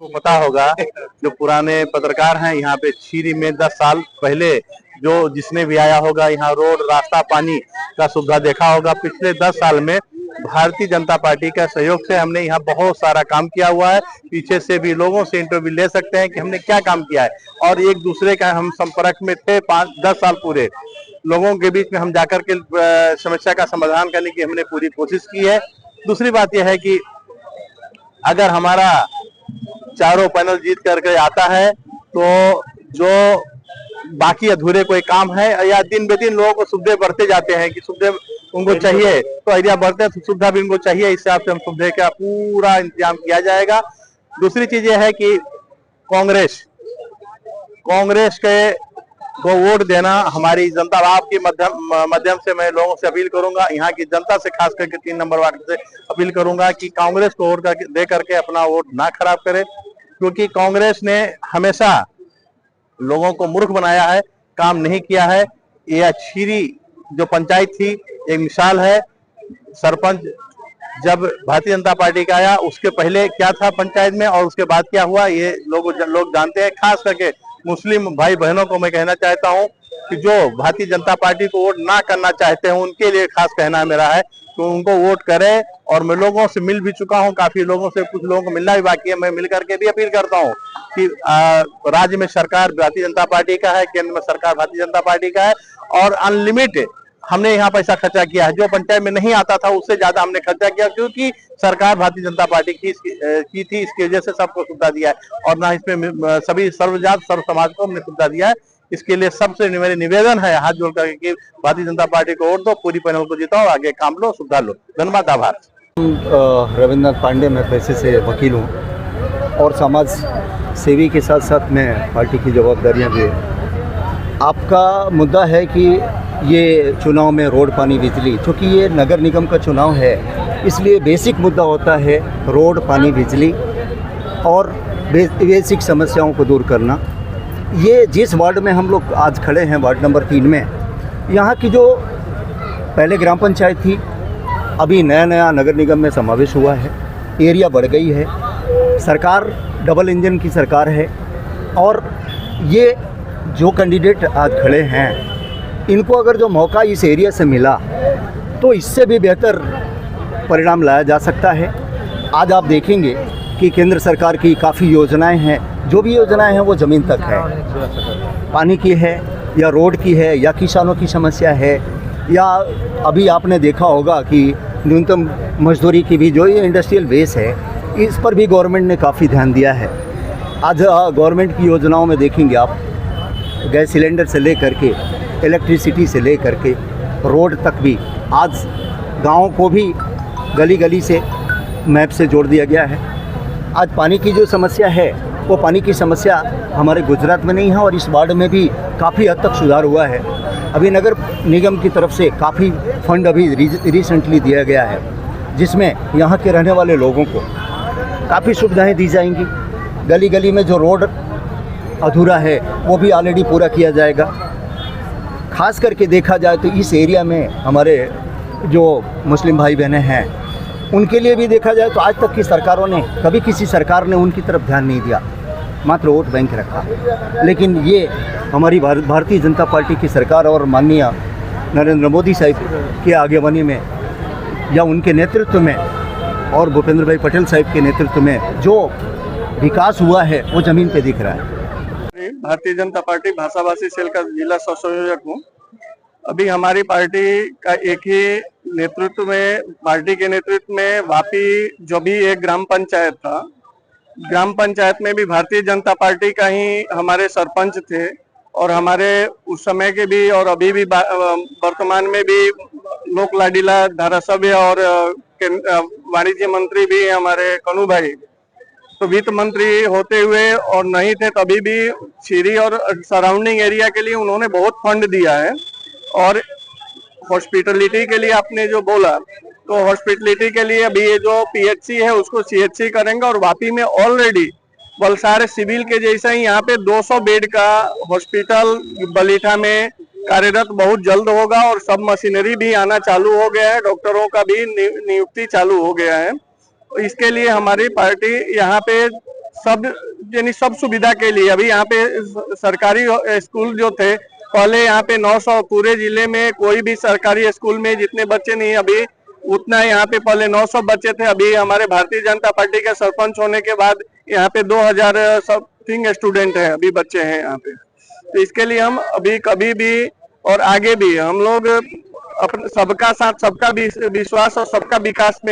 को पता होगा, जो पुराने पत्रकार हैं यहाँ पे चीरी में 10 साल पहले जो जिसने भी आया होगा यहाँ रोड रास्ता पानी का सुविधा देखा होगा। पिछले 10 साल में भारतीय जनता पार्टी का सहयोग से हमने यहाँ बहुत सारा काम किया हुआ है। पीछे से भी लोगों से इंटरव्यू ले सकते हैं कि हमने क्या काम किया है, और एक दूसरे का हम संपर्क में थे 5-10 साल पूरे। लोगों के बीच में हम जाकर के समस्या का समाधान करने की हमने पूरी कोशिश की है। दूसरी बात यह है कि अगर हमारा चारों पैनल जीत करके आता है तो जो बाकी अधूरे कोई काम है या दिन ब दिन लोगों को सुविधा बढ़ते जाते हैं कि सुविधा उनको चाहिए, तो एरिया बढ़ते हैं तो सुविधा भी उनको चाहिए। इस हिसाब से हम सुविधा का पूरा इंतजाम किया जाएगा। दूसरी चीज यह है कि कांग्रेस के को वोट देना हमारी जनता आपके माध्यम से मैं लोगों से अपील करूंगा, यहाँ की जनता से खास करके 3 नंबर वार्ड से अपील करूंगा कि कांग्रेस को वोट दे करके अपना वोट ना खराब करे, क्योंकि कांग्रेस ने हमेशा लोगों को मूर्ख बनाया है, काम नहीं किया है। यह चीरी जो पंचायत थी एक मिसाल है। सरपंच जब भारतीय जनता पार्टी का आया उसके पहले क्या था पंचायत में और उसके बाद क्या हुआ, ये लोग जानते हैं। खास करके मुस्लिम भाई बहनों को मैं कहना चाहता हूं कि जो भारतीय जनता पार्टी को वोट ना करना चाहते हैं उनके लिए खास कहना मेरा है तो उनको वोट करें। और मैं लोगों से मिल भी चुका हूं, काफी लोगों से, कुछ लोगों को मिलना भी बाकी है। मैं मिल करके भी अपील करता हूं कि राज्य में सरकार भारतीय जनता पार्टी का है, केंद्र में सरकार भारतीय जनता पार्टी का है, और अनलिमिटेड हमने यहाँ पैसा खर्चा किया है। जो पंचायत में नहीं आता था उससे ज्यादा हमने खर्चा किया, क्योंकि सरकार भारतीय जनता पार्टी की थी। इसकी वजह से सबको सुविधा दिया है और ना इसमें सभी सर्वजात सर्व समाज को हमने सुविधा दिया है। इसके लिए सबसे मेरे निवेदन है हाथ जोड़ करके कि भारतीय जनता पार्टी को वोट दो, पूरी पैनल को जिताओ, आगे काम लो, सुविधा लो। धन्यवाद, आभार। रविंद्रनाथ पांडे, मैं पैसे से वकील हूँ और समाज सेवी के साथ साथ मैं पार्टी की जवाबदारियाँ भी है। आपका मुद्दा है कि ये चुनाव में रोड पानी बिजली, क्योंकि ये नगर निगम का चुनाव है इसलिए बेसिक मुद्दा होता है रोड पानी बिजली और बेसिक समस्याओं को दूर करना। ये जिस वार्ड में हम लोग आज खड़े हैं, वार्ड नंबर 3 में, यहाँ की जो पहले ग्राम पंचायत थी, अभी नया नगर निगम में समावेश हुआ है, एरिया बढ़ गई है, सरकार डबल इंजन की सरकार है और ये जो कैंडिडेट आज खड़े हैं इनको अगर जो मौका इस एरिया से मिला तो इससे भी बेहतर परिणाम लाया जा सकता है। आज आप देखेंगे कि केंद्र सरकार की काफ़ी योजनाएं हैं, जो भी योजनाएं हैं वो ज़मीन तक है, पानी की है या रोड की है या किसानों की समस्या है, या अभी आपने देखा होगा कि न्यूनतम मजदूरी की भी जो ये इंडस्ट्रियल बेस है इस पर भी गवर्नमेंट ने काफ़ी ध्यान दिया है। आज गवर्नमेंट की योजनाओं में देखेंगे आप, गैस सिलेंडर से ले करके इलेक्ट्रिसिटी से ले करके रोड तक भी, आज गाँव को भी गली गली से मैप से जोड़ दिया गया है। आज पानी की जो समस्या है वो पानी की समस्या हमारे गुजरात में नहीं है और इस वार्ड में भी काफ़ी हद तक सुधार हुआ है। अभी नगर निगम की तरफ से काफ़ी फंड अभी रिसेंटली दिया गया है, जिसमें यहाँ के रहने वाले लोगों को काफ़ी सुविधाएं दी जाएंगी। गली गली में जो रोड अधूरा है वो भी ऑलरेडी पूरा किया जाएगा। खास करके देखा जाए तो इस एरिया में हमारे जो मुस्लिम भाई बहनें हैं उनके लिए भी देखा जाए तो आज तक की सरकारों ने, कभी किसी सरकार ने उनकी तरफ ध्यान नहीं दिया, मात्र वोट बैंक रखा। लेकिन ये हमारी भारतीय जनता पार्टी की सरकार और माननीय नरेंद्र मोदी साहब की आगेवानी में या उनके नेतृत्व में और भूपेंद्र भाई पटेल साहब के नेतृत्व में जो विकास हुआ है वो ज़मीन पे दिख रहा है। भारतीय जनता पार्टी भाषाभाषी सेल का जिला सह संयोजक हूँ। अभी हमारी पार्टी का एक ही नेतृत्व में, पार्टी के नेतृत्व में वापी जो भी एक ग्राम पंचायत था, ग्राम पंचायत में भी भारतीय जनता पार्टी का ही हमारे सरपंच थे और हमारे उस समय के भी और अभी भी वर्तमान में भी लोक लाडीला धारासभ्य और वाणिज्य मंत्री भी हमारे कन्हू भाई, तो वित्त मंत्री होते हुए और नहीं थे तभी भी चीरी और सराउंडिंग एरिया के लिए उन्होंने बहुत फंड दिया है। और हॉस्पिटलिटी के लिए आपने जो बोला, तो हॉस्पिटलिटी के लिए अभी ये जो पीएचसी है उसको सीएचसी करेंगे और वापी में ऑलरेडी वलसाड़ सिविल के जैसा ही यहाँ पे 200 बेड का हॉस्पिटल बलीठा में कार्यरत बहुत जल्द होगा और सब मशीनरी भी आना चालू हो गया है, डॉक्टरों का भी नियुक्ति चालू हो गया है। इसके लिए हमारी पार्टी यहाँ पे सब यानी सब सुविधा के लिए अभी यहाँ पे सरकारी स्कूल जो थे पहले यहाँ पे 900 पूरे जिले में कोई भी सरकारी स्कूल में जितने बच्चे नहीं, अभी उतना यहाँ पे पहले 900 बच्चे थे। अभी हमारे भारतीय जनता पार्टी के सरपंच होने के बाद यहाँ पे 2000 समथिंग स्टूडेंट हैं, अभी बच्चे हैं यहाँ पे। तो इसके लिए हम अभी कभी भी और आगे भी हम लोग अपने सबका साथ सबका विश्वास और सबका विकास में